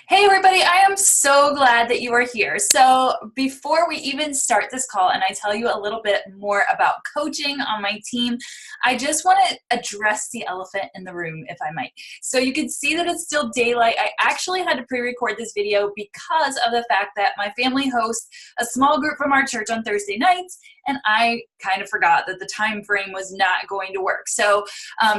Hey everybody, I am so glad that you are here. So before we even start this call and I tell you a little bit more about coaching on my team, I just want to address the elephant in the room, if I might. So you can see that it's still daylight. I actually had to pre-record this video because of the fact that my family hosts a small group from our church on Thursday nights, and I kind of forgot that the time frame was not going to work. So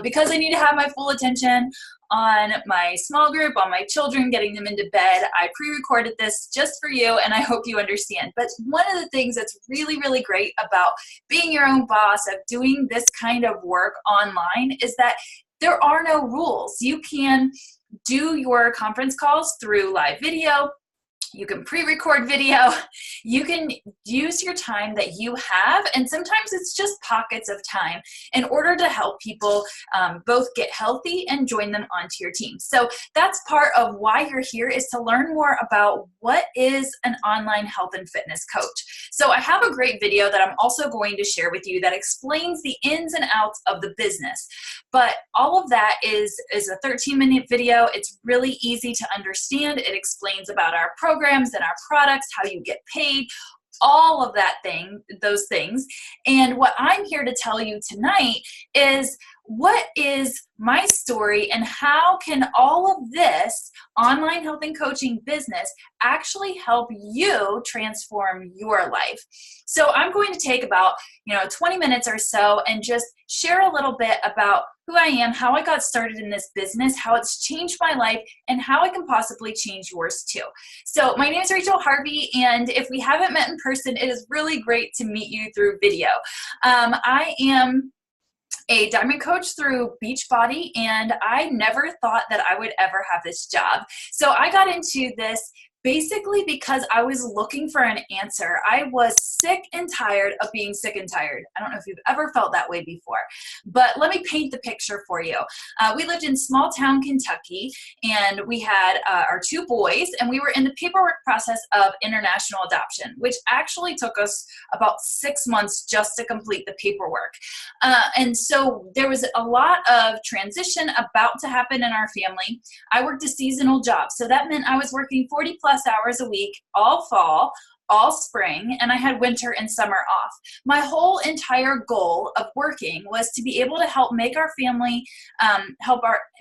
because I need to have my full attention on my small group, on my children, getting them into bed. I pre-recorded this just for you, and I hope you understand. But one of the things that's really, really great about being your own boss, of doing this kind of work online, is that there are no rules. You can do your conference calls through live video. You can pre-record video. You can use your time that you have, and sometimes it's just pockets of time, in order to help people both get healthy and join them onto your team. So that's part of why you're here, is to learn more about what is an online health and fitness coach. So I have a great video that I'm also going to share with you that explains the ins and outs of the business. But all of that is a 13-minute video. It's really easy to understand. It explains about our programs and our products, how you get paid, all of those things. And what I'm here to tell you tonight is, what is my story and how can all of this online health and coaching business actually help you transform your life? So I'm going to take about 20 minutes or so and just share a little bit about who I am, how I got started in this business, how it's changed my life, and how I can possibly change yours too. So my name is Rachel Harvey, and if we haven't met in person, it is really great to meet you through video. I am a diamond coach through Beachbody, and I never thought that I would ever have this job. So I got into this basically because I was looking for an answer. I was sick and tired of being sick and tired. I don't know if you've ever felt that way before, but let me paint the picture for you. We lived in small town Kentucky, and we had our two boys, and we were in the paperwork process of international adoption, which actually took us about 6 months just to complete the paperwork. And so there was a lot of transition about to happen in our family. I worked a seasonal job, so that meant I was working 40 plus hours a week, all fall, all spring, and I had winter and summer off. My whole entire goal of working was to be able to help make our family,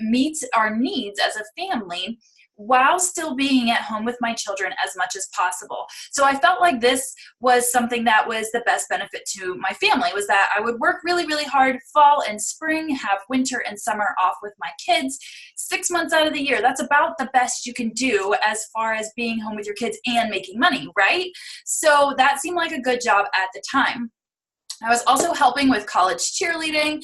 meet our needs as a family, while still being at home with my children as much as possible. So I felt like this was something that was the best benefit to my family, was that I would work really, really hard fall and spring, have winter and summer off with my kids 6 months out of the year. That's about the best you can do as far as being home with your kids and making money, right? So that seemed like a good job at the time. I was also helping with college cheerleading.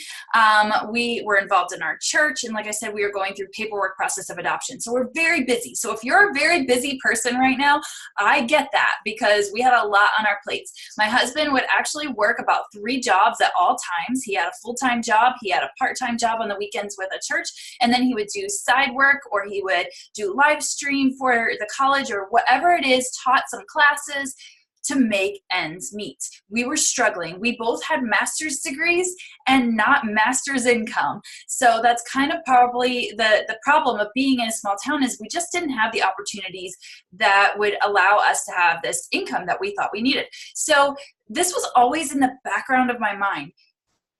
We were involved in our church, and like I said, we were going through paperwork process of adoption. So we're very busy. So if you're a very busy person right now, I get that, because we had a lot on our plates. My husband would actually work about 3 jobs at all times. He had a full-time job, he had a part-time job on the weekends with a church, and then he would do side work, or he would do live stream for the college or whatever it is, taught some classes to make ends meet. We were struggling. We both had master's degrees and not master's income. So that's kind of probably the problem of being in a small town, is we just didn't have the opportunities that would allow us to have this income that we thought we needed. So this was always in the background of my mind.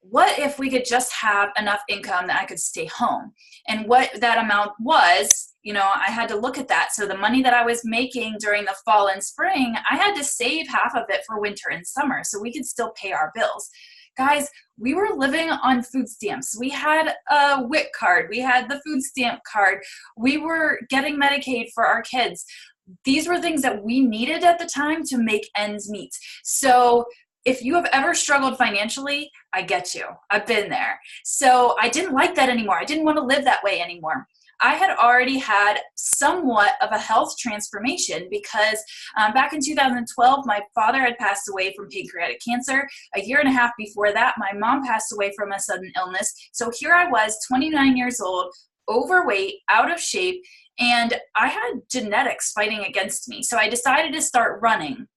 What if we could just have enough income that I could stay home? And what that amount was, I had to look at that. So the money that I was making during the fall and spring, I had to save half of it for winter and summer so we could still pay our bills. Guys, we were living on food stamps. We had a WIC card. We had the food stamp card. We were getting Medicaid for our kids. These were things that we needed at the time to make ends meet. So if you have ever struggled financially, I get you. I've been there. So I didn't like that anymore. I didn't want to live that way anymore. I had already had somewhat of a health transformation, because back in 2012, my father had passed away from pancreatic cancer. A year and a half before that, my mom passed away from a sudden illness. So here I was, 29 years old, overweight, out of shape, and I had genetics fighting against me. So I decided to start running.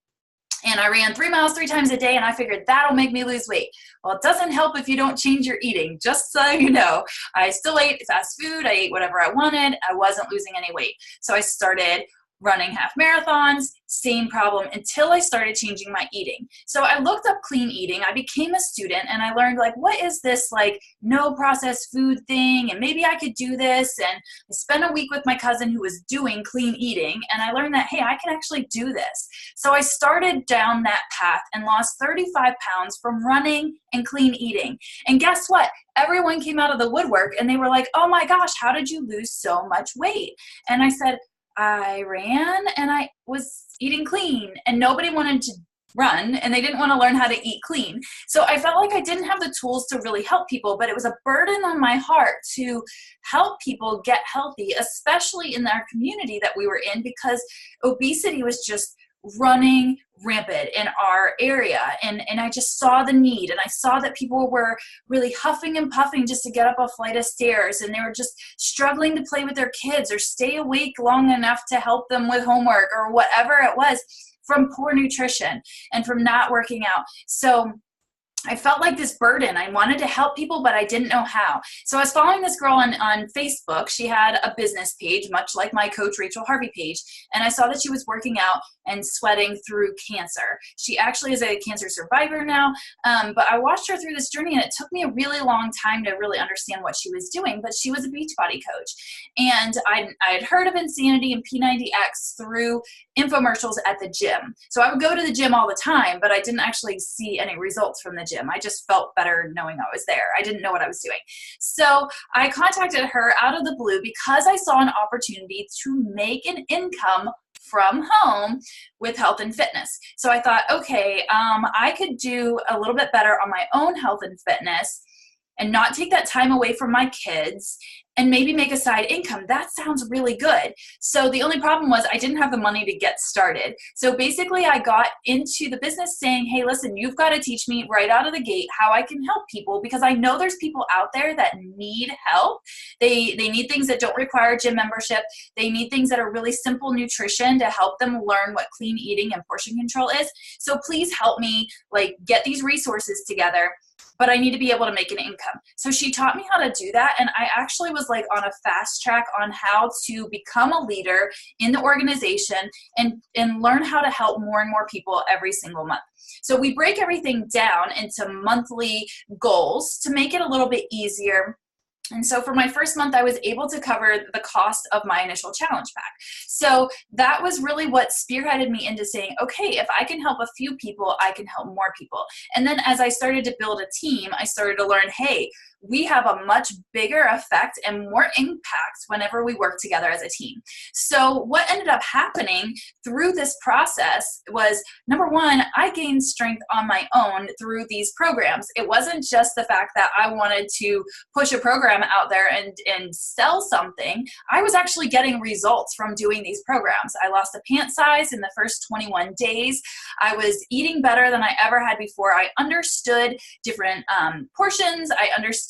And I ran 3 miles 3 times a day, and I figured that'll make me lose weight. Well, it doesn't help if you don't change your eating, just so you know. I still ate fast food. I ate whatever I wanted. I wasn't losing any weight. So I started running half marathons, same problem, until I started changing my eating. So I looked up clean eating. I became a student, and I learned, like, what is this, like, no processed food thing, and maybe I could do this. And I spent a week with my cousin who was doing clean eating, and I learned that, hey, I can actually do this. So I started down that path and lost 35 pounds from running and clean eating. And guess what? Everyone came out of the woodwork, and they were like, oh my gosh, how did you lose so much weight? And I said, I ran and I was eating clean, and nobody wanted to run, and they didn't want to learn how to eat clean. So I felt like I didn't have the tools to really help people, but it was a burden on my heart to help people get healthy, especially in our community that we were in, because obesity was just running rampant in our area, and I just saw the need, and I saw that people were really huffing and puffing just to get up a flight of stairs, and they were just struggling to play with their kids or stay awake long enough to help them with homework or whatever it was, from poor nutrition and from not working out. So I felt like this burden. I wanted to help people, but I didn't know how. So I was following this girl on Facebook. She had a business page, much like my Coach Rachel Harvey page. And I saw that she was working out and sweating through cancer. She actually is a cancer survivor now. But I watched her through this journey, and it took me a really long time to really understand what she was doing. But she was a Beachbody coach. And I had heard of Insanity and P90X through infomercials at the gym. So I would go to the gym all the time, but I didn't actually see any results from the gym. I just felt better knowing I was there. I didn't know what I was doing. So I contacted her out of the blue because I saw an opportunity to make an income from home with health and fitness. So I thought, okay, I could do a little bit better on my own health and fitness and not take that time away from my kids and maybe make a side income. That sounds really good. So the only problem was I didn't have the money to get started. So basically I got into the business saying, hey, listen, you've got to teach me right out of the gate how I can help people, because I know there's people out there that need help. They need things that don't require gym membership. They need things that are really simple nutrition to help them learn what clean eating and portion control is. So please help me, like, get these resources together, but I need to be able to make an income. So she taught me how to do that, and I actually was like on a fast track on how to become a leader in the organization and learn how to help more and more people every single month. So we break everything down into monthly goals to make it a little bit easier. And so for my first month, I was able to cover the cost of my initial challenge pack. So that was really what spearheaded me into saying, okay, if I can help a few people, I can help more people. And then as I started to build a team, I started to learn, hey, we have a much bigger effect and more impact whenever we work together as a team. So what ended up happening through this process was, number one, I gained strength on my own through these programs. It wasn't just the fact that I wanted to push a program out there and sell something. I was actually getting results from doing these programs. I lost a pant size in the first 21 days. I was eating better than I ever had before. I understood different portions. I understood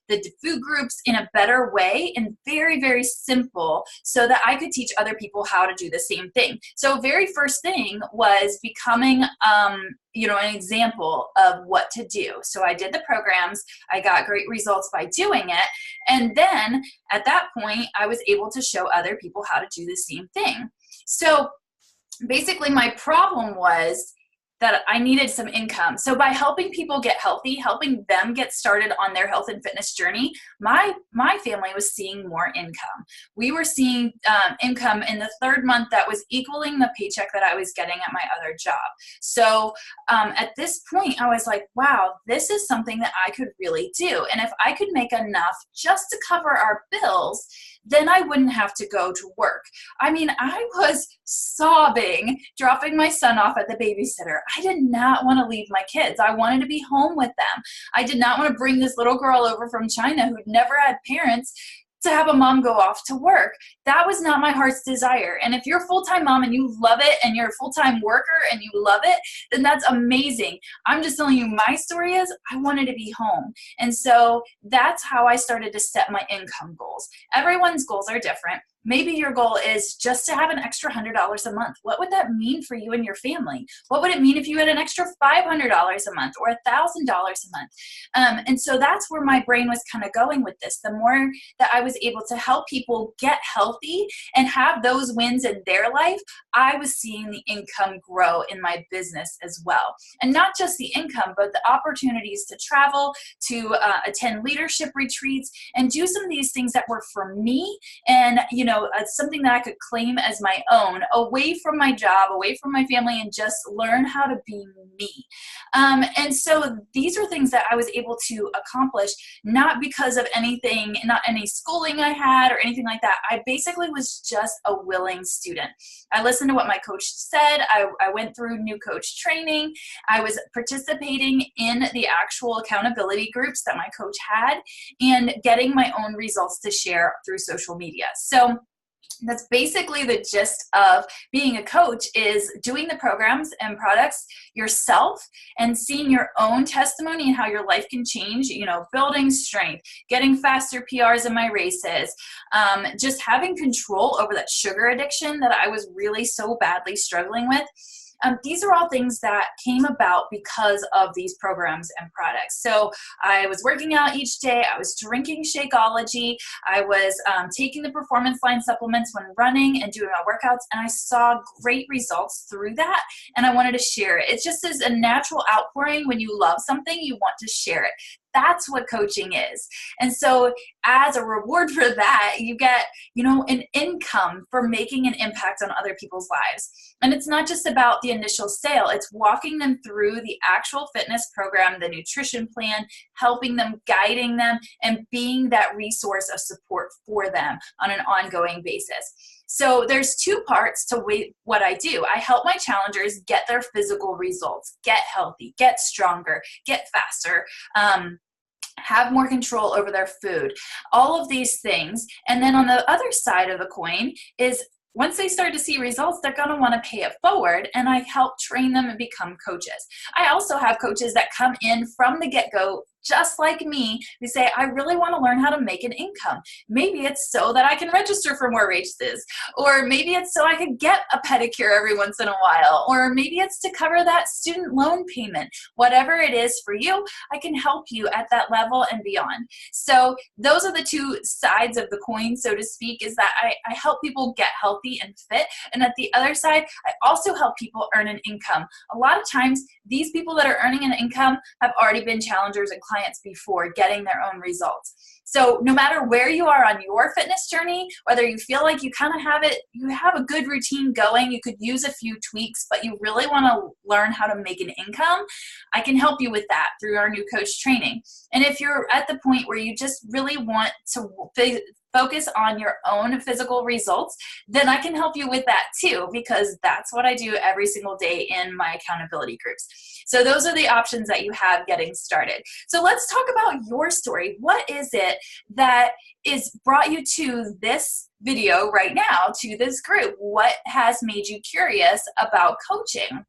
the food groups in a better way and very, very simple, so that I could teach other people how to do the same thing. So very first thing was becoming an example of what to do. So I did the programs. I got great results by doing it. And then at that point, I was able to show other people how to do the same thing. So basically my problem was that I needed some income. So by helping people get healthy, helping them get started on their health and fitness journey, my family was seeing more income. We were seeing income in the third month that was equaling the paycheck that I was getting at my other job. So at this point, I was like, wow, this is something that I could really do. And if I could make enough just to cover our bills, then I wouldn't have to go to work. I mean, I was sobbing, dropping my son off at the babysitter. I did not want to leave my kids. I wanted to be home with them. I did not want to bring this little girl over from China who'd never had parents to have a mom go off to work. That was not my heart's desire. And if you're a full-time mom and you love it, and you're a full-time worker and you love it, then that's amazing. I'm just telling you, my story is I wanted to be home. And so that's how I started to set my income goals. Everyone's goals are different. Maybe your goal is just to have an extra $100 a month. What would that mean for you and your family? What would it mean if you had an extra $500 a month or $1,000 a month? And so that's where my brain was kind of going with this. The more that I was able to help people get healthy and have those wins in their life, I was seeing the income grow in my business as well. And not just the income, but the opportunities to travel, to attend leadership retreats, and do some of these things that were for me, and something that I could claim as my own, away from my job, away from my family, and just learn how to be me. And so these are things that I was able to accomplish, not because of anything, not any schooling I had or anything like that. I basically was just a willing student. I listened to what my coach said. I went through new coach training. I was participating in the actual accountability groups that my coach had and getting my own results to share through social media. So that's basically the gist of being a coach, is doing the programs and products yourself and seeing your own testimony and how your life can change, building strength, getting faster PRs in my races, just having control over that sugar addiction that I was really so badly struggling with. These are all things that came about because of these programs and products. So I was working out each day. I was drinking Shakeology. I was taking the Performance Line supplements when running and doing my workouts, and I saw great results through that, and I wanted to share it. It just is a natural outpouring. When you love something, you want to share it. That's what coaching is. And so as a reward for that, you get, an income for making an impact on other people's lives. And it's not just about the initial sale. It's walking them through the actual fitness program, the nutrition plan, helping them, guiding them, and being that resource of support for them on an ongoing basis. So there's two parts to what I do. I help my challengers get their physical results, get healthy, get stronger, get faster, have more control over their food, all of these things. And then on the other side of the coin is, once they start to see results, they're going to want to pay it forward, and I help train them and become coaches. I also have coaches that come in from the get-go, just like me. They say, I really want to learn how to make an income. Maybe it's so that I can register for more races, or maybe it's so I can get a pedicure every once in a while, or maybe it's to cover that student loan payment. Whatever it is for you, I can help you at that level and beyond. So those are the two sides of the coin, so to speak, is that I help people get healthy and fit, and at the other side, I also help people earn an income. A lot of times, these people that are earning an income have already been challengers and clients before, getting their own results. So no matter where you are on your fitness journey, whether you feel like you kind of have it, you have a good routine going, you could use a few tweaks, but you really want to learn how to make an income, I can help you with that through our new coach training. And if you're at the point where you just really want to focus on your own physical results, then I can help you with that too, because that's what I do every single day in my accountability groups. So those are the options that you have getting started. So let's talk about your story. What is it that is brought you to this video right now, to this group? What has made you curious about coaching?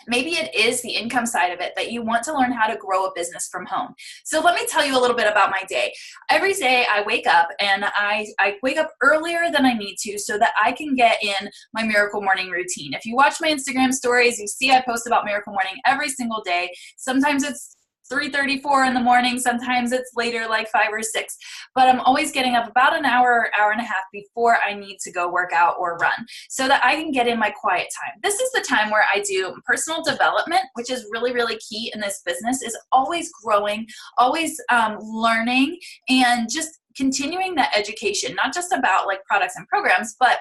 Maybe it is the income side of it, that you want to learn how to grow a business from home. So let me tell you a little bit about my day. Every day I wake up, and I wake up earlier than I need to so that I can get in my Miracle Morning routine. If you watch my Instagram stories, you see I post about Miracle Morning every single day. Sometimes it's 3:34 in the morning. Sometimes it's later, like 5 or 6. But I'm always getting up about an hour, hour and a half before I need to go work out or run, so that I can get in my quiet time. This is the time where I do personal development, which is really, really key in this business, is always growing, always learning, and just continuing that education, not just about like products and programs, but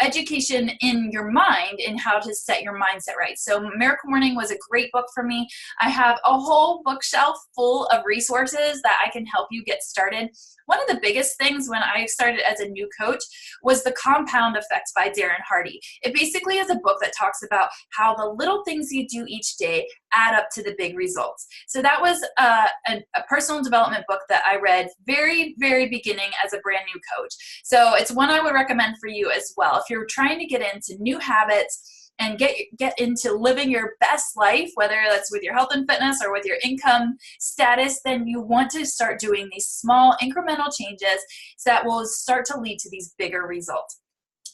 education in your mind and how to set your mindset right. So Miracle Morning was a great book for me. I have a whole bookshelf full of resources that I can help you get started. One of the biggest things when I started as a new coach was The Compound Effect by Darren Hardy. It basically is a book that talks about how the little things you do each day add up to the big results. So that was a personal development book that I read very, very beginning as a brand new coach. So it's one I would recommend for you as well. If you're trying to get into new habits, and get into living your best life, whether that's with your health and fitness or with your income status, then you want to start doing these small incremental changes that will start to lead to these bigger results.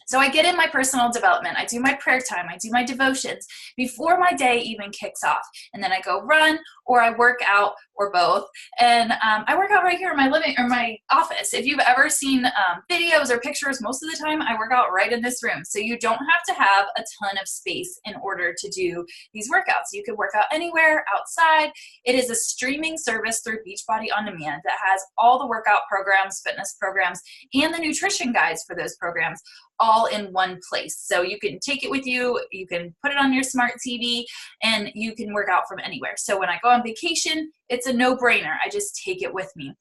So I get in my personal development, I do my prayer time, I do my devotions before my day even kicks off. And then I go run or I work out or both. And I work out right here in my living or my office. If you've ever seen videos or pictures, most of the time I work out right in this room. So you don't have to have a ton of space in order to do these workouts. You can work out anywhere outside. It is a streaming service through Beachbody On Demand that has all the workout programs, fitness programs, and the nutrition guides for those programs all in one place. So you can take it with you, you can put it on your smart TV, and you can work out from anywhere. So when I go on vacation, it's a no-brainer. I just take it with me.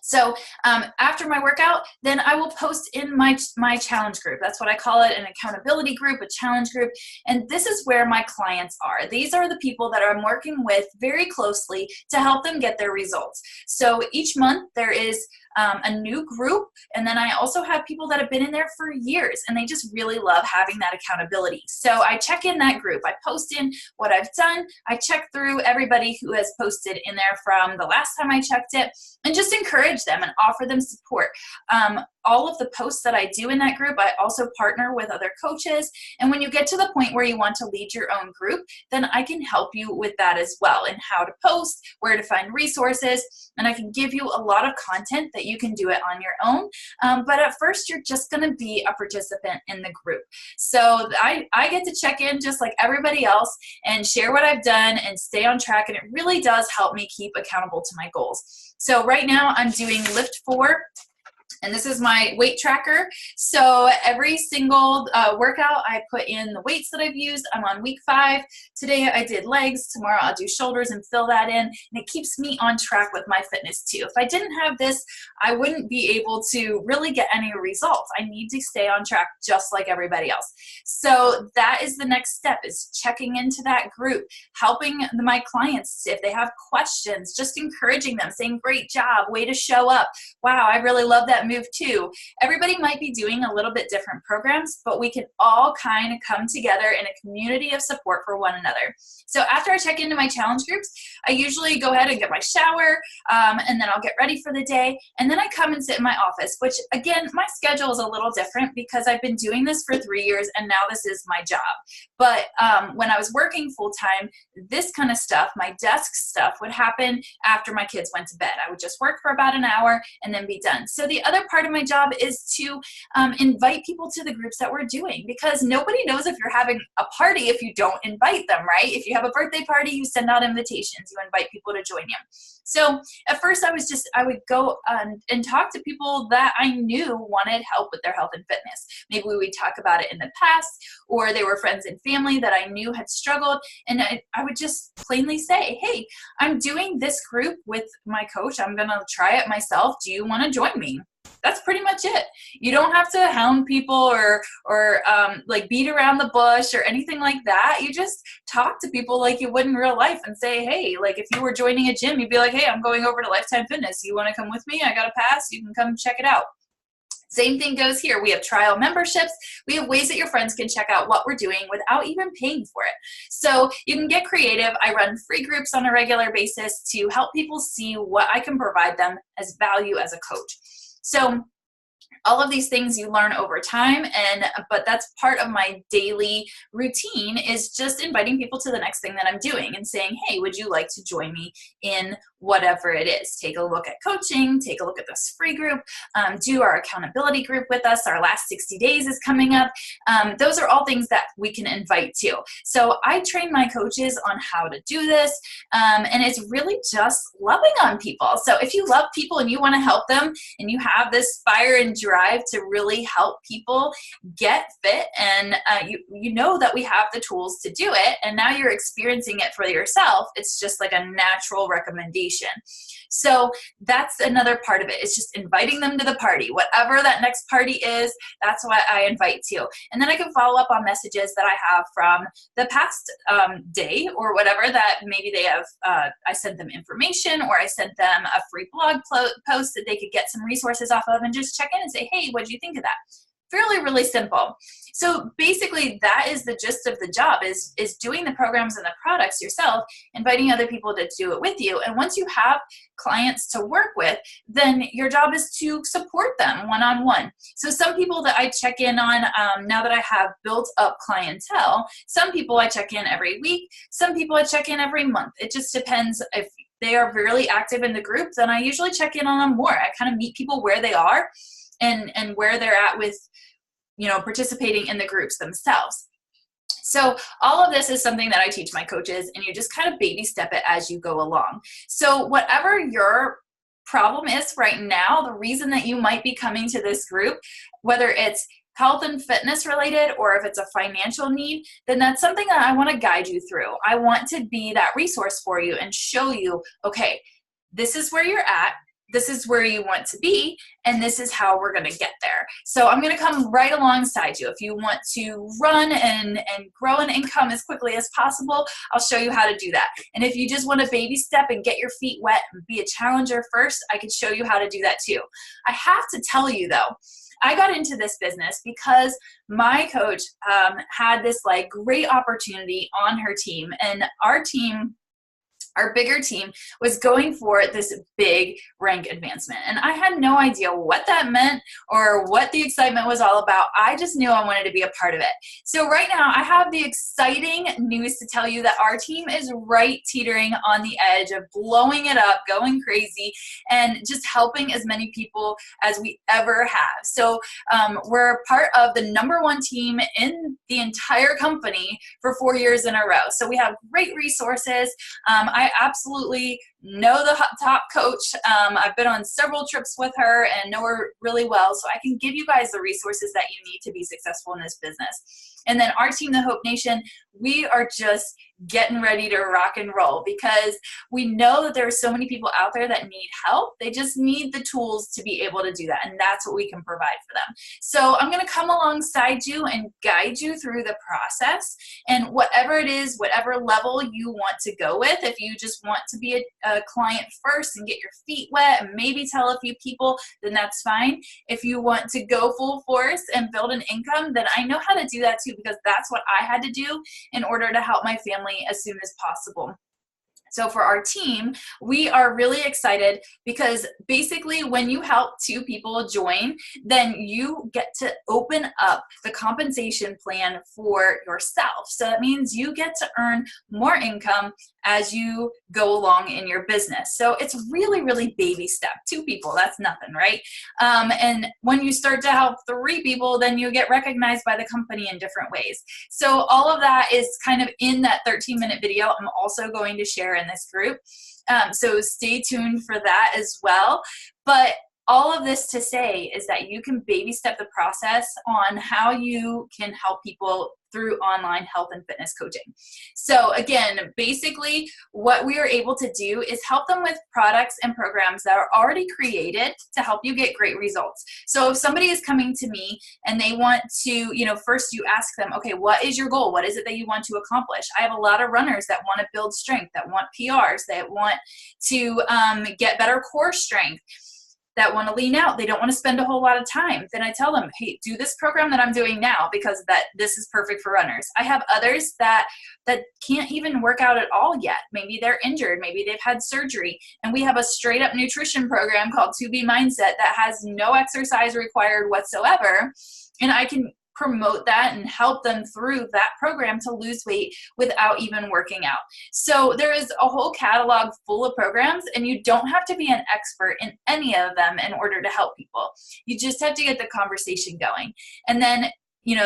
So after my workout, then I will post in my challenge group. That's what I call it, an accountability group, a challenge group. And this is where my clients are. These are the people that I'm working with very closely to help them get their results. So each month there is a new group, and then I also have people that have been in there for years, and they just really love having that accountability. So I check in that group. I post in what I've done. I check through everybody who has posted in there from the last time I checked it, and just encourage them and offer them support. All of the posts that I do in that group, I also partner with other coaches. And when you get to the point where you want to lead your own group, then I can help you with that as well, and how to post, where to find resources, and I can give you a lot of content that you can do it on your own. But at first, you're just going to be a participant in the group. So I get to check in just like everybody else and share what I've done and stay on track, and it really does help me keep accountable to my goals. So right now, I'm doing Lift 4. And this is my weight tracker. So every single workout, I put in the weights that I've used. I'm on week 5. Today I did legs. Tomorrow I'll do shoulders and fill that in. And it keeps me on track with my fitness too. If I didn't have this, I wouldn't be able to really get any results. I need to stay on track just like everybody else. So that is the next step, is checking into that group, helping my clients if they have questions, just encouraging them, saying, great job, way to show up. Wow, I really love that move too. Everybody might be doing a little bit different programs, but we can all kind of come together in a community of support for one another. So after I check into my challenge groups, I usually go ahead and get my shower, and then I'll get ready for the day, and then I come and sit in my office, which again, my schedule is a little different because I've been doing this for 3 years and now this is my job. But when I was working full-time, this kind of stuff, my desk stuff, would happen after my kids went to bed. I would just work for about an hour and then be done. So the other part of my job is to invite people to the groups that we're doing, because nobody knows if you're having a party if you don't invite them, right? If you have a birthday party, you send out invitations, you invite people to join you. So at first I would go and talk to people that I knew wanted help with their health and fitness. Maybe we would talk about it in the past, or they were friends and family that I knew had struggled. And I would just plainly say, hey, I'm doing this group with my coach. I'm going to try it myself. Do you want to join me? That's pretty much it. You don't have to hound people or like beat around the bush or anything like that. You just talk to people like you would in real life and say, hey, like if you were joining a gym, you'd be like, hey, I'm going over to Lifetime Fitness. You want to come with me? I got a pass. You can come check it out. Same thing goes here. We have trial memberships. We have ways that your friends can check out what we're doing without even paying for it. So you can get creative. I run free groups on a regular basis to help people see what I can provide them as value as a coach. So all of these things you learn over time, but that's part of my daily routine, is just inviting people to the next thing that I'm doing and saying, hey, would you like to join me in whatever it is? Take a look at coaching, take a look at this free group, do our accountability group with us. Our last 60 days is coming up. Those are all things that we can invite to. So I train my coaches on how to do this, and it's really just loving on people. So if you love people and you want to help them and you have this fire and drive to really help people get fit, and you know that we have the tools to do it, and now you're experiencing it for yourself, it's just like a natural recommendation. So that's another part of it. It's just inviting them to the party. Whatever that next party is, that's what I invite to. And then I can follow up on messages that I have from the past day or whatever, that maybe they have, I sent them information, or I sent them a free blog post that they could get some resources off of, and just check in and say, hey, what did you think of that? fairly really simple. So basically that is the gist of the job, is doing the programs and the products yourself, inviting other people to do it with you. And once you have clients to work with, then your job is to support them one-on-one. So some people that I check in on, now that I have built up clientele, some people I check in every week, some people I check in every month. It just depends. If they are really active in the group, then I usually check in on them more. I kind of meet people where they are and where they're at with, participating in the groups themselves. So all of this is something that I teach my coaches, and you just kind of baby step it as you go along. So whatever your problem is right now, the reason that you might be coming to this group, whether it's health and fitness related or if it's a financial need, then that's something that I want to guide you through. I want to be that resource for you and show you, okay, this is where you're at, this is where you want to be, and this is how we're going to get there. So I'm going to come right alongside you. If you want to run and grow an income as quickly as possible, I'll show you how to do that. And if you just want to baby step and get your feet wet and be a challenger first, I can show you how to do that too. I have to tell you though, I got into this business because my coach had this great opportunity on her team, and our bigger team was going for this big rank advancement. And I had no idea what that meant or what the excitement was all about. I just knew I wanted to be a part of it. So right now I have the exciting news to tell you that our team is right teetering on the edge of blowing it up, going crazy, and just helping as many people as we ever have. So we're part of the #1 team in the entire company for 4 years in a row. So we have great resources. I absolutely know the top coach. I've been on several trips with her and know her really well, so I can give you guys the resources that you need to be successful in this business. And then our team, the Hope Nation, we are just getting ready to rock and roll because we know that there are so many people out there that need help. They just need the tools to be able to do that, and that's what we can provide for them. So I'm going to come alongside you and guide you through the process, and whatever it is, whatever level you want to go with, if you just want to be a client first and get your feet wet and maybe tell a few people, then that's fine. If you want to go full force and build an income, then I know how to do that too, because that's what I had to do in order to help my family as soon as possible. So for our team, we are really excited because basically when you help 2 people join, then you get to open up the compensation plan for yourself. So that means you get to earn more income as you go along in your business. So it's really, really baby step. 2 people, that's nothing, right? And when you start to help 3 people, then you get recognized by the company in different ways. So all of that is kind of in that 13-minute video I'm also going to share in this group. So stay tuned for that as well. But all of this to say is that you can baby step the process on how you can help people through online health and fitness coaching. So again, basically what we are able to do is help them with products and programs that are already created to help you get great results. So if somebody is coming to me and they want to, first you ask them, okay, what is your goal? What is it that you want to accomplish? I have a lot of runners that want to build strength, that want PRs, that want to get better core strength, that want to lean out. They don't want to spend a whole lot of time. Then I tell them, hey, do this program that I'm doing now because this is perfect for runners. I have others that can't even work out at all yet. Maybe they're injured. Maybe they've had surgery. And we have a straight up nutrition program called 2B Mindset that has no exercise required whatsoever. And I can promote that and help them through that program to lose weight without even working out. So there is a whole catalog full of programs, and you don't have to be an expert in any of them in order to help people. You just have to get the conversation going. And then,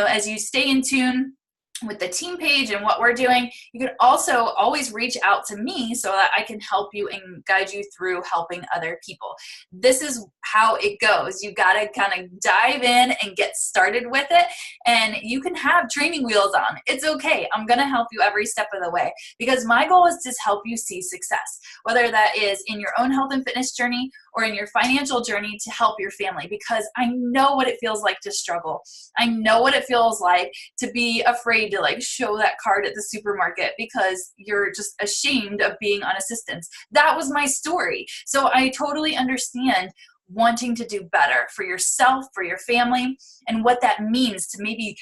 as you stay in tune with the team page and what we're doing, you can also always reach out to me so that I can help you and guide you through helping other people. This is how it goes. You got to kind of dive in and get started with it, and you can have training wheels on. It's okay. I'm going to help you every step of the way because my goal is to help you see success, whether that is in your own health and fitness journey or in your financial journey to help your family, because I know what it feels like to struggle. I know what it feels like to be afraid to show that card at the supermarket because you're just ashamed of being on assistance. That was my story. So I totally understand wanting to do better for yourself, for your family, and what that means to maybe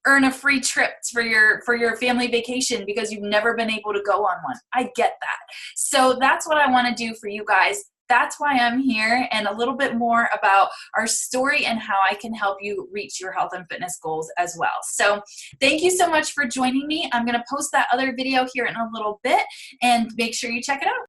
earn a free trip for your family vacation because you've never been able to go on one. I get that. So that's what I want to do for you guys. That's why I'm here, and a little bit more about our story and how I can help you reach your health and fitness goals as well. So thank you so much for joining me. I'm going to post that other video here in a little bit, and make sure you check it out.